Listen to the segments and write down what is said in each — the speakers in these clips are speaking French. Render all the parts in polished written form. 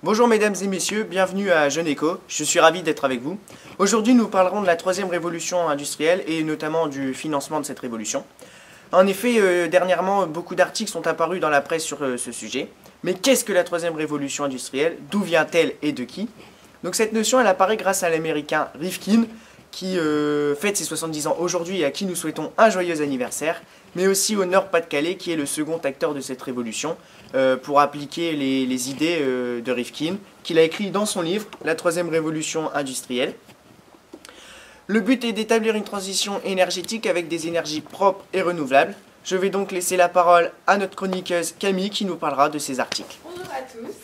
Bonjour mesdames et messieurs, bienvenue à Jeune Éco, je suis ravi d'être avec vous. Aujourd'hui nous parlerons de la troisième révolution industrielle et notamment du financement de cette révolution. En effet, dernièrement, beaucoup d'articles sont apparus dans la presse sur ce sujet. Mais qu'est-ce que la troisième révolution industrielle? D'où vient-elle et de qui? Donc cette notion elle apparaît grâce à l'américain Rifkin qui fête ses 70 ans aujourd'hui et à qui nous souhaitons un joyeux anniversaire, mais aussi au Nord-Pas-de-Calais qui est le second acteur de cette révolution pour appliquer les idées de Rifkin qu'il a écrit dans son livre La troisième révolution industrielle. Le but est d'établir une transition énergétique avec des énergies propres et renouvelables. Je vais donc laisser la parole à notre chroniqueuse Camille qui nous parlera de ces articles. Bonjour à tous.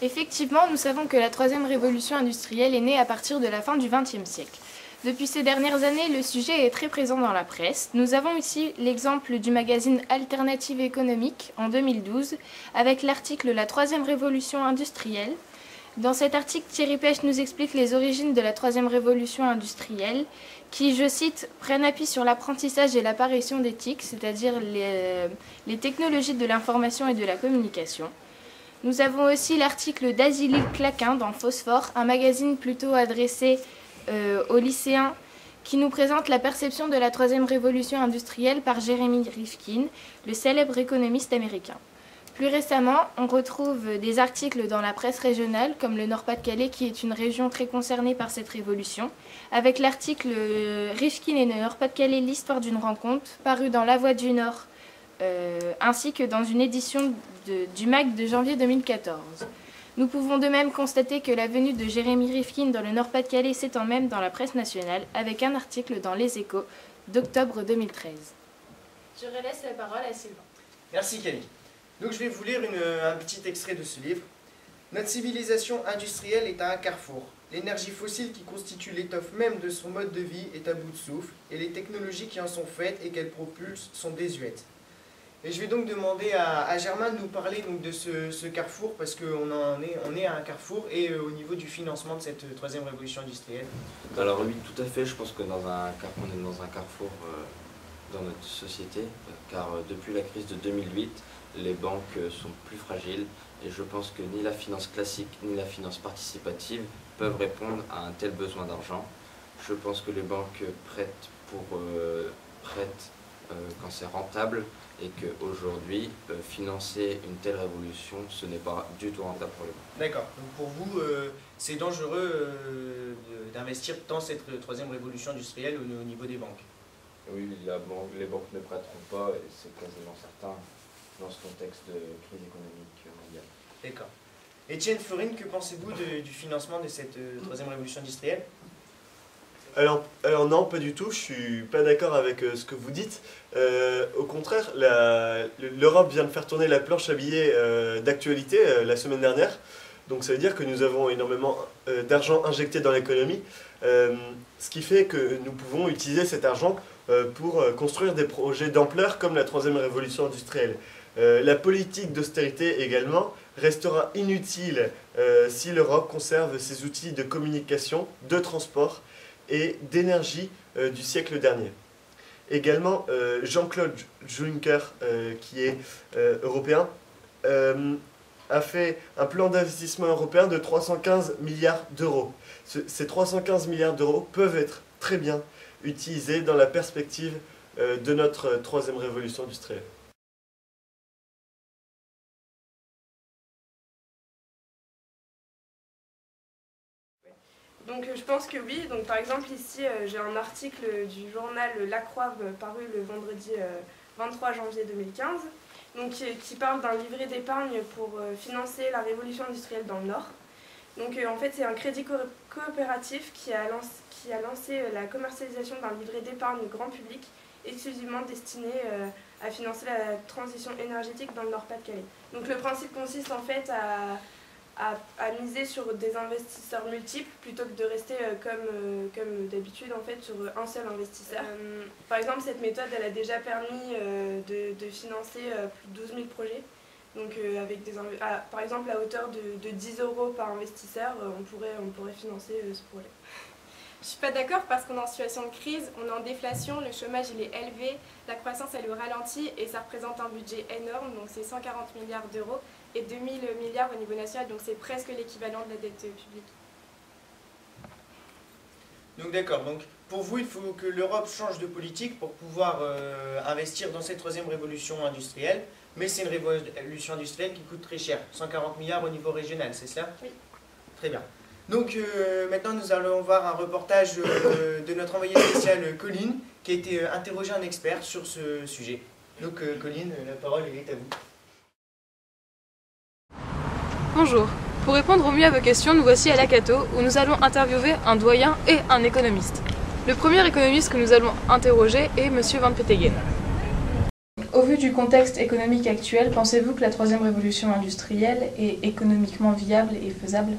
Effectivement, nous savons que la troisième révolution industrielle est née à partir de la fin du XXe siècle. Depuis ces dernières années, le sujet est très présent dans la presse. Nous avons ici l'exemple du magazine Alternative économique en 2012 avec l'article La troisième révolution industrielle. Dans cet article, Thierry Pech nous explique les origines de la troisième révolution industrielle qui, je cite, prennent appui sur l'apprentissage et l'apparition d'éthique, c'est-à-dire les technologies de l'information et de la communication. Nous avons aussi l'article d'Azili Claquin dans Phosphore, un magazine plutôt adressé aux lycéens qui nous présente la perception de la troisième révolution industrielle par Jeremy Rifkin, le célèbre économiste américain. Plus récemment, on retrouve des articles dans la presse régionale, comme le Nord-Pas-de-Calais, qui est une région très concernée par cette révolution, avec l'article Rifkin et le Nord-Pas-de-Calais, l'histoire d'une rencontre, paru dans La Voix du Nord, ainsi que dans une édition du MAC de janvier 2014. Nous pouvons de même constater que la venue de Jeremy Rifkin dans le Nord-Pas-de-Calais s'étend même dans la presse nationale, avec un article dans Les Échos d'octobre 2013. Je relaisse la parole à Sylvain. Merci Camille. Donc je vais vous lire un petit extrait de ce livre. Notre civilisation industrielle est à un carrefour. L'énergie fossile qui constitue l'étoffe même de son mode de vie est à bout de souffle et les technologies qui en sont faites et qu'elles propulsent sont désuètes. Et je vais donc demander à Germain de nous parler donc, de ce carrefour parce qu'on est à un carrefour et au niveau du financement de cette troisième révolution industrielle. Alors oui, tout à fait, je pense que on est dans un carrefour dans notre société car depuis la crise de 2008, les banques sont plus fragiles et je pense que ni la finance classique ni la finance participative peuvent répondre à un tel besoin d'argent. Je pense que les banques prêtent quand c'est rentable et qu'aujourd'hui, financer une telle révolution, ce n'est pas du tout rentable pour les banques. D'accord. Donc pour vous, c'est dangereux d'investir dans cette troisième révolution industrielle au niveau des banques? Oui, les banques ne prêteront pas et c'est quasiment certain dans ce contexte de crise économique mondiale. D'accord. Étienne Florine, que pensez-vous du financement de cette troisième révolution industrielle? Alors non, pas du tout, je suis pas d'accord avec ce que vous dites. Au contraire, l'Europe vient de faire tourner la planche à billets d'actualité la semaine dernière. Donc ça veut dire que nous avons énormément d'argent injecté dans l'économie, ce qui fait que nous pouvons utiliser cet argent pour construire des projets d'ampleur comme la troisième révolution industrielle. La politique d'austérité également restera inutile si l'Europe conserve ses outils de communication, de transport et d'énergie du siècle dernier. Également, Jean-Claude Juncker, qui est européen, a fait un plan d'investissement européen de 315 milliards d'euros. Ces 315 milliards d'euros peuvent être très bien utilisés dans la perspective de notre troisième révolution industrielle. Donc je pense que oui. Donc par exemple ici j'ai un article du journal La Croix paru le vendredi 23 janvier 2015 donc, qui parle d'un livret d'épargne pour financer la révolution industrielle dans le Nord. Donc en fait c'est un crédit coopératif qui a lancé la commercialisation d'un livret d'épargne grand public exclusivement destiné à financer la transition énergétique dans le Nord-Pas-de-Calais. Donc le principe consiste en fait à miser sur des investisseurs multiples plutôt que de rester comme d'habitude en fait sur un seul investisseur. Par exemple, cette méthode elle a déjà permis de financer plus de 12 000 projets. Donc avec par exemple à hauteur de 10 € par investisseur, on pourrait financer ce projet. Je suis pas d'accord parce qu'on est en situation de crise, on est en déflation, le chômage il est élevé, la croissance elle est au ralenti et ça représente un budget énorme, donc c'est 140 milliards d'euros. et 2000 milliards au niveau national, donc c'est presque l'équivalent de la dette publique. Donc d'accord, donc pour vous, il faut que l'Europe change de politique pour pouvoir investir dans cette troisième révolution industrielle, mais c'est une révolution industrielle qui coûte très cher, 140 milliards au niveau régional, c'est cela? Oui. Très bien. Donc maintenant, nous allons voir un reportage de notre envoyé spécial Colline, qui a été interrogé un expert sur ce sujet. Donc Colline, la parole est à vous. Bonjour. Pour répondre au mieux à vos questions, nous voici à l'Akato, où nous allons interviewer un doyen et un économiste. Le premier économiste que nous allons interroger est M. Van Petegem. Au vu du contexte économique actuel, pensez-vous que la troisième révolution industrielle est économiquement viable et faisable?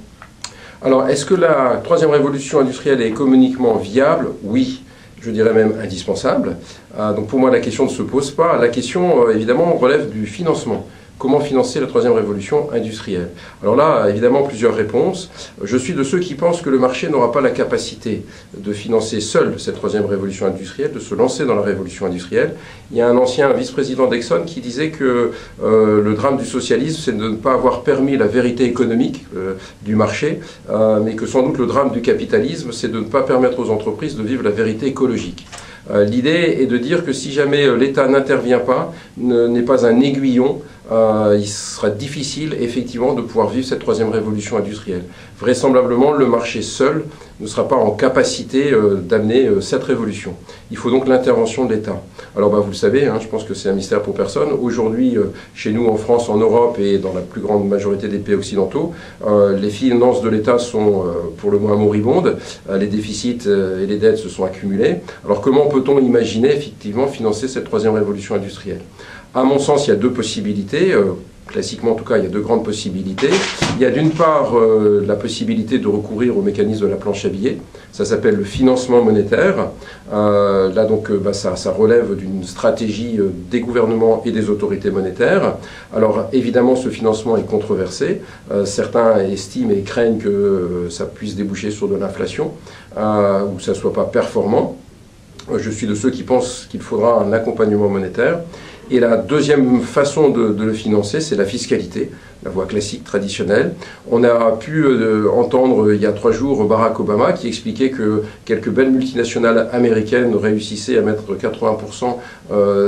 Alors, est-ce que la troisième révolution industrielle est économiquement viable? Oui, je dirais même indispensable. Donc pour moi, la question ne se pose pas. La question, évidemment, relève du financement. Comment financer la troisième révolution industrielle? Alors là, évidemment, plusieurs réponses. Je suis de ceux qui pensent que le marché n'aura pas la capacité de financer seul cette troisième révolution industrielle, de se lancer dans la révolution industrielle. Il y a un ancien vice-président d'Exxon qui disait que le drame du socialisme, c'est de ne pas avoir permis la vérité économique du marché, mais que sans doute le drame du capitalisme, c'est de ne pas permettre aux entreprises de vivre la vérité écologique. L'idée est de dire que si jamais l'État n'intervient pas, n'est pas un aiguillon, il sera difficile effectivement de pouvoir vivre cette troisième révolution industrielle. Vraisemblablement, le marché seul ne sera pas en capacité d'amener cette révolution. Il faut donc l'intervention de l'État. Alors vous le savez, je pense que c'est un mystère pour personne. Aujourd'hui, chez nous en France, en Europe et dans la plus grande majorité des pays occidentaux, les finances de l'État sont pour le moins moribondes. Les déficits et les dettes se sont accumulés. Alors comment peut-on imaginer effectivement financer cette troisième révolution industrielle? À mon sens, il y a deux possibilités. Classiquement, en tout cas, il y a deux grandes possibilités. Il y a d'une part la possibilité de recourir au mécanisme de la planche à billets. Ça s'appelle le financement monétaire. Là, donc, ça relève d'une stratégie des gouvernements et des autorités monétaires. Alors, évidemment, ce financement est controversé. Certains estiment et craignent que ça puisse déboucher sur de l'inflation ou que ça ne soit pas performant. Je suis de ceux qui pensent qu'il faudra un accompagnement monétaire. Et la deuxième façon de le financer, c'est la fiscalité, la voie classique, traditionnelle. On a pu entendre il y a 3 jours Barack Obama qui expliquait que quelques belles multinationales américaines réussissaient à mettre 80%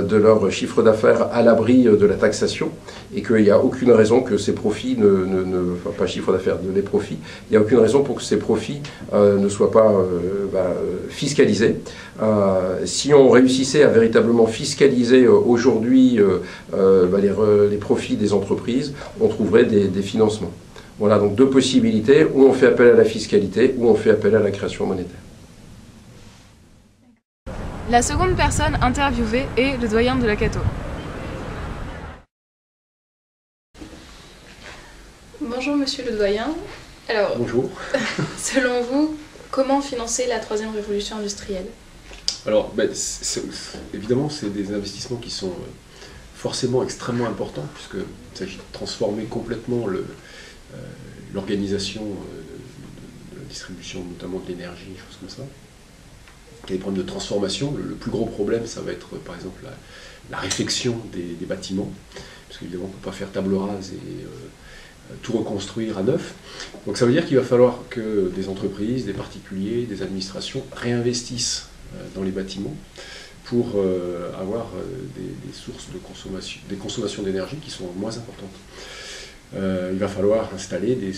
de leur chiffre d'affaires à l'abri de la taxation et qu'il n'y a aucune raison que ces profits enfin pas chiffre d'affaires, les profits, il n'y a aucune raison pour que ces profits ne soient pas fiscalisés. Si on réussissait à véritablement fiscaliser aujourd'hui les profits des entreprises, on trouverait des financements. Voilà donc deux possibilités, où on fait appel à la fiscalité, ou on fait appel à la création monétaire. La seconde personne interviewée est le doyen de l'Akato. Bonjour monsieur le doyen. Alors, bonjour. Selon vous, comment financer la troisième révolution industrielle? Alors, évidemment, c'est des investissements qui sont forcément extrêmement importants, puisqu'il s'agit de transformer complètement l'organisation de la distribution, notamment de l'énergie, des choses comme ça. Il y a des problèmes de transformation. Le plus gros problème, ça va être, par exemple, la réfection des bâtiments, parce qu'évidemment, on ne peut pas faire table rase et tout reconstruire à neuf. Donc ça veut dire qu'il va falloir que des entreprises, des particuliers, des administrations réinvestissent dans les bâtiments pour avoir des sources de consommation, des consommations d'énergie qui sont moins importantes. Il va falloir installer des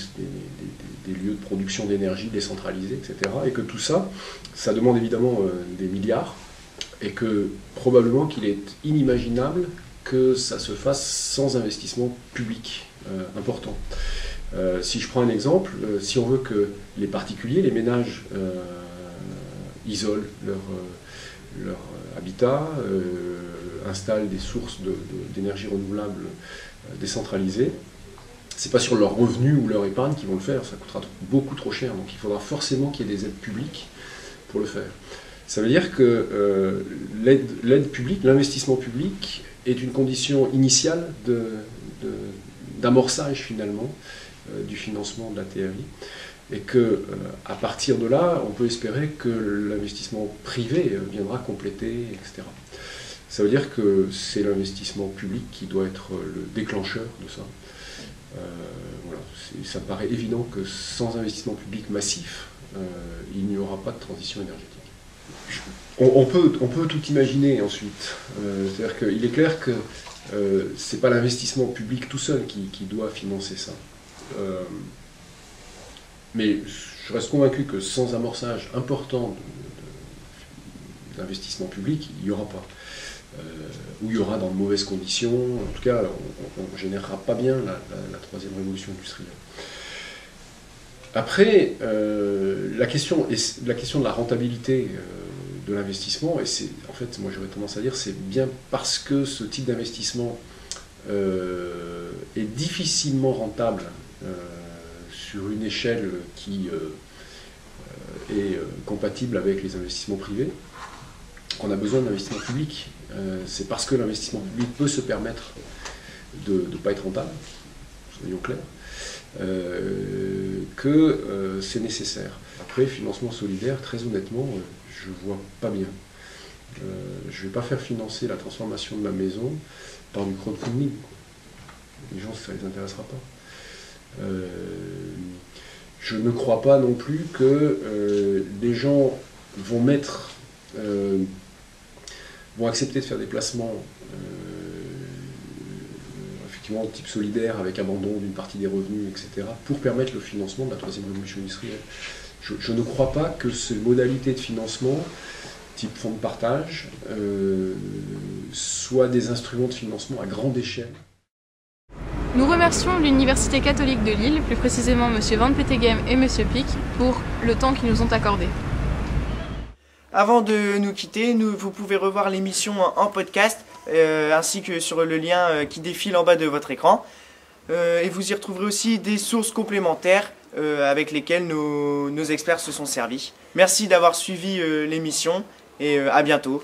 lieux de production d'énergie décentralisés, etc. Et que tout ça, ça demande évidemment des milliards, et que probablement qu'il est inimaginable que ça se fasse sans investissement public important. Si je prends un exemple, si on veut que les particuliers, les ménages isolent leur habitat, installent des sources d'énergie renouvelable décentralisées, c'est pas sur leur revenu ou leur épargne qu'ils vont le faire, ça coûtera beaucoup trop cher, donc il faudra forcément qu'il y ait des aides publiques pour le faire. Ça veut dire que l'aide publique, l'investissement public est une condition initiale d'amorçage finalement du financement de la TRI, et que à partir de là, on peut espérer que l'investissement privé viendra compléter, etc. Ça veut dire que c'est l'investissement public qui doit être le déclencheur de ça. Voilà, ça me paraît évident que sans investissement public massif, il n'y aura pas de transition énergétique. On peut tout imaginer ensuite. C'est-à-dire qu'il est clair que ce n'est pas l'investissement public tout seul qui doit financer ça. Mais je reste convaincu que sans amorçage important d'investissement public, il n'y aura pas. Ou il y aura dans de mauvaises conditions. En tout cas, on ne générera pas bien la troisième révolution industrielle. Après, la question de la rentabilité de l'investissement, et c'est, en fait, moi j'aurais tendance à dire, c'est bien parce que ce type d'investissement est difficilement rentable sur une échelle qui est compatible avec les investissements privés, qu'on a besoin d'investissement public. C'est parce que l'investissement public peut se permettre de ne pas être rentable, soyons clairs, que c'est nécessaire. Après, financement solidaire, très honnêtement, je ne vois pas bien. Je ne vais pas faire financer la transformation de ma maison par du crowdfunding. Les gens, ça ne les intéressera pas. Je ne crois pas non plus que les gens vont vont accepter de faire des placements effectivement de type solidaire avec abandon d'une partie des revenus, etc., pour permettre le financement de la troisième révolution industrielle. Je ne crois pas que ces modalités de financement, type fonds de partage, soient des instruments de financement à grande échelle. Nous remercions l'Université catholique de Lille, plus précisément M. Van Peteghem et M. Pic, pour le temps qu'ils nous ont accordé. Avant de nous quitter, vous pouvez revoir l'émission en podcast, ainsi que sur le lien qui défile en bas de votre écran. Et vous y retrouverez aussi des sources complémentaires avec lesquelles nos experts se sont servis. Merci d'avoir suivi l'émission et à bientôt.